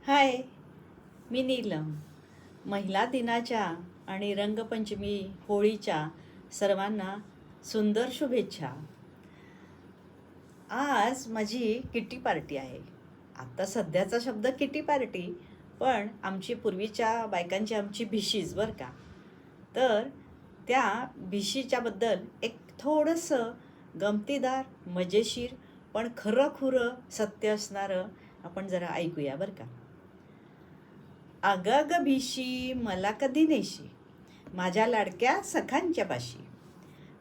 हाय, मी नीलम. महिला दिनाच्या आणि रंगपंचमी होळीच्या सर्वांना सुंदर शुभेच्छा. आज माझी किटी पार्टी आहे. आता सध्याचा शब्द किटी पार्टी, पण आमची पूर्वीच्या बायकांची आमची भिशीच बरं का. तर त्या भिशीच्याबद्दल एक थोडंसं गमतीदार, मजेशीर पण खरंखुरं सत्य असणारं आपण जरा ऐकूया बरं का. अगं ग भिशी मला कधी नेशी माझ्या लाडक्या सखांच्या पाशी.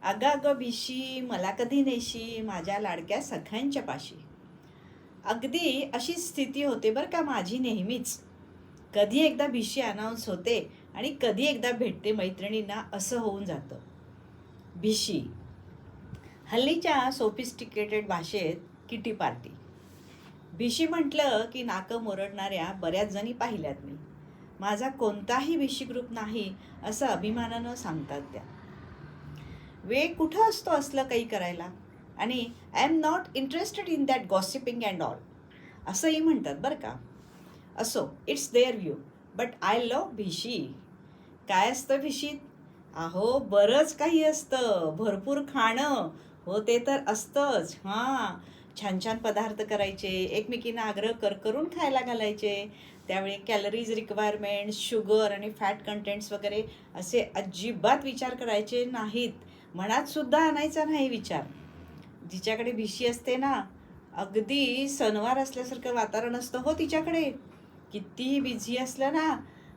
अगं ग भिशी मला कधी नेशी माझ्या लाडक्या सखांच्या पाशी. अगदी अशी स्थिती होते बरं का माझी नेहमीच. कधी एकदा भिशी अनाऊन्स होते आणि कधी एकदा भेटते मैत्रिणींना, असं होऊन जातं. भिशी हल्लीच्या सोफिस्टिकेटेड भाषेत किटी पार्टी. भिशी म्हटलं की नाकं मोरडणाऱ्या बऱ्याच जणी पाहिल्यात मी. माझा कोणताही भिशी ग्रुप नाही असं अभिमानानं सांगतात त्या. वेळ कुठं असतो असलं काही करायला, आणि I am not interested in that gossiping and all असंही म्हणतात बरं का. असो, it's their view, but I love bhishi. काय असतं भिशीत? अहो बरंच काही असतं. भरपूर खाणं, हो ते तर असतंच. छान छान पदार्थ करायचे, एकमेकींना आग्रह करून खायला घालायचे. त्यावेळी कॅलरीज रिक्वायरमेंट, शुगर आणि फॅट कंटेंट्स वगैरे असे अजिबात विचार करायचे नाहीत. मनात सुद्धा आणायचा नाही विचार. जिच्याकडे भिशी असते ना, अगदी सणवार असल्यासारखं वातावरण असतं हो तिच्याकडे. कितीही बिझी असलं ना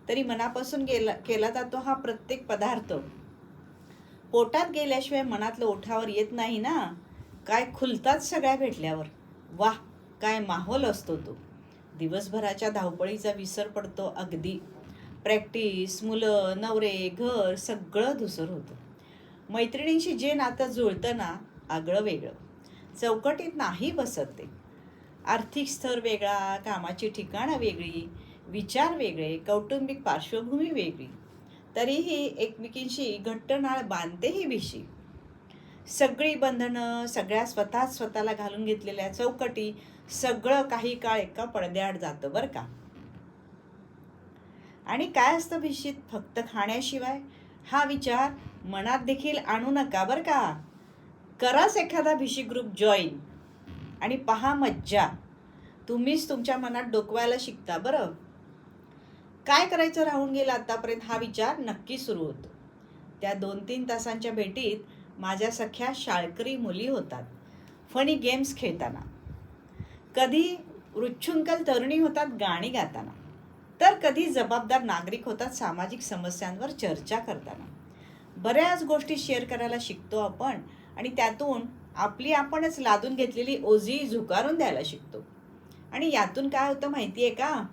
तरी मनापासून केला जातो हा प्रत्येक पदार्थ. पोटात गेल्याशिवाय मनातलं ओठावर येत नाही ना. काय खुलतात सगळ्या भेटल्यावर. वाह, काय माहोल असतो तो. दिवसभराच्या धावपळीचा विसर पडतो अगदी. प्रॅक्टिस, मुलं, नवरे, घर सगळं धुसर होतं. मैत्रिणींशी जे नातं जुळतं ना, आगळं वेगळं. चौकटीत नाही बसत ते. आर्थिक स्तर वेगळा, कामाची ठिकाणं वेगळी, विचार वेगळे, कौटुंबिक पार्श्वभूमी वेगळी, तरीही एकमेकींशी घट्ट नाळ बांधते ही भिशी. सगळी बंधनं, सगळ्या स्वतःला घालून घेतलेल्या चौकटी, सगळं काही काळ एका पडद्याआड जातं बरं का. आणि काय असतं भिशीत फक्त खाण्याशिवाय? हा विचार मनात देखील आणू नका बरं का. कराच एखादा भिशी ग्रुप जॉईन आणि पहा मज्जा. तुम्हीच तुमच्या मनात डोकवायला शिकता बरं. काय करायचं राहून गेलं आतापर्यंत हा विचार नक्की सुरू होतो. त्या 2-3 तासांच्या भेटीत माझ्या सख्या शाळकरी मुली होतात फनी गेम्स खेळताना, कधी उच्छृंखल तरुणी होतात गाणी गाताना, तर कधी जबाबदार नागरिक होतात सामाजिक समस्यांवर चर्चा करताना. बऱ्याच गोष्टी शेअर करायला शिकतो आपण, आणि त्यातून आपली आपणच लादून घेतलेली ओझी झुकारून द्यायला शिकतो. आणि यातून काय होतं माहिती आहे का?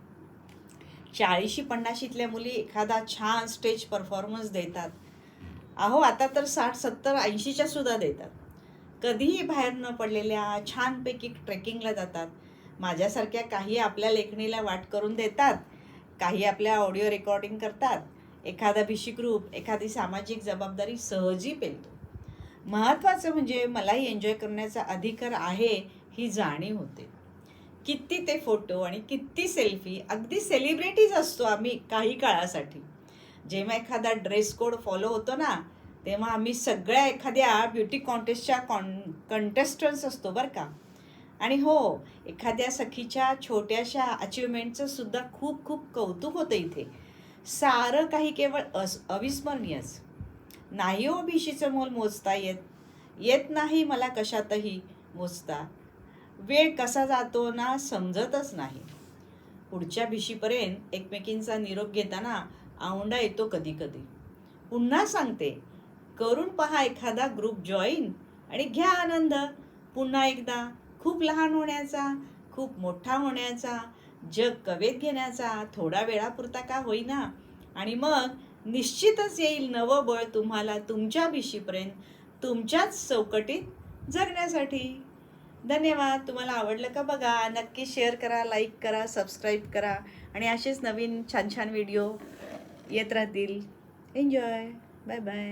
40-50ल्या मुली एखादा छान स्टेज परफॉर्मन्स देतात. अहो आता तर 60-70-80च्या सुद्धा देतात. कधीही बाहेर न पडलेल्या छानपैकी ट्रेकिंगला जातात. माझ्यासारख्या काही आपल्या लेखणीला वाट करून देतात, काही आपल्या ऑडिओ रेकॉर्डिंग करतात. एखादा भिशी ग्रुप, एखादी सामाजिक जबाबदारी सहजी पेलतो. महत्त्वाचं म्हणजे मलाही एन्जॉय करण्याचा अधिकार आहे ही जाणीव होते. किती ते फोटो आणि किती सेल्फी, अगदी सेलिब्रिटीज असतो आम्ही काही काळासाठी. जेव्हा एखादा ड्रेस कोड फॉलो होतो ना, तेव्हा आम्ही सगळ्या एखाद्या ब्युटी कॉन्टेस्टच्या कंटेस्टंट्स असतो बरं का. आणि हो, एखाद्या सखीच्या छोट्याशा अचिव्हमेंटचं सुद्धा खूप खूप कौतुक होतं इथे. सारं काही केवळ अविस्मरणीयच. नाही हो भिशीचं मोल मोजता येत नाही मला कशातही मोजता. वेळ कसा जातो ना समजतच नाही. पुढच्या भिशीपर्यंत एकमेकींचा निरोप घेताना आवंडा येतो कधी कधी. पुन्हा सांगते, करून पहा एखादा ग्रुप जॉईन आणि घ्या आनंद पुन्हा एकदा. खूप लहान होण्याचा, खूप मोठा होण्याचा, जग कवेत घेण्याचा, थोडा वेळापुरता का होईना. आणि मग निश्चितच येईल नवं बळ तुम्हाला तुमच्या भिशीपर्यंत, तुमच्याच चौकटीत जगण्यासाठी. धन्यवाद. तुम्हाला आवडलं का बघा, नक्की शेअर करा, लाईक करा, सबस्क्राईब करा, आणि असेच नवीन छान छान व्हिडिओ येत राहतील. एन्जॉय. Bye bye.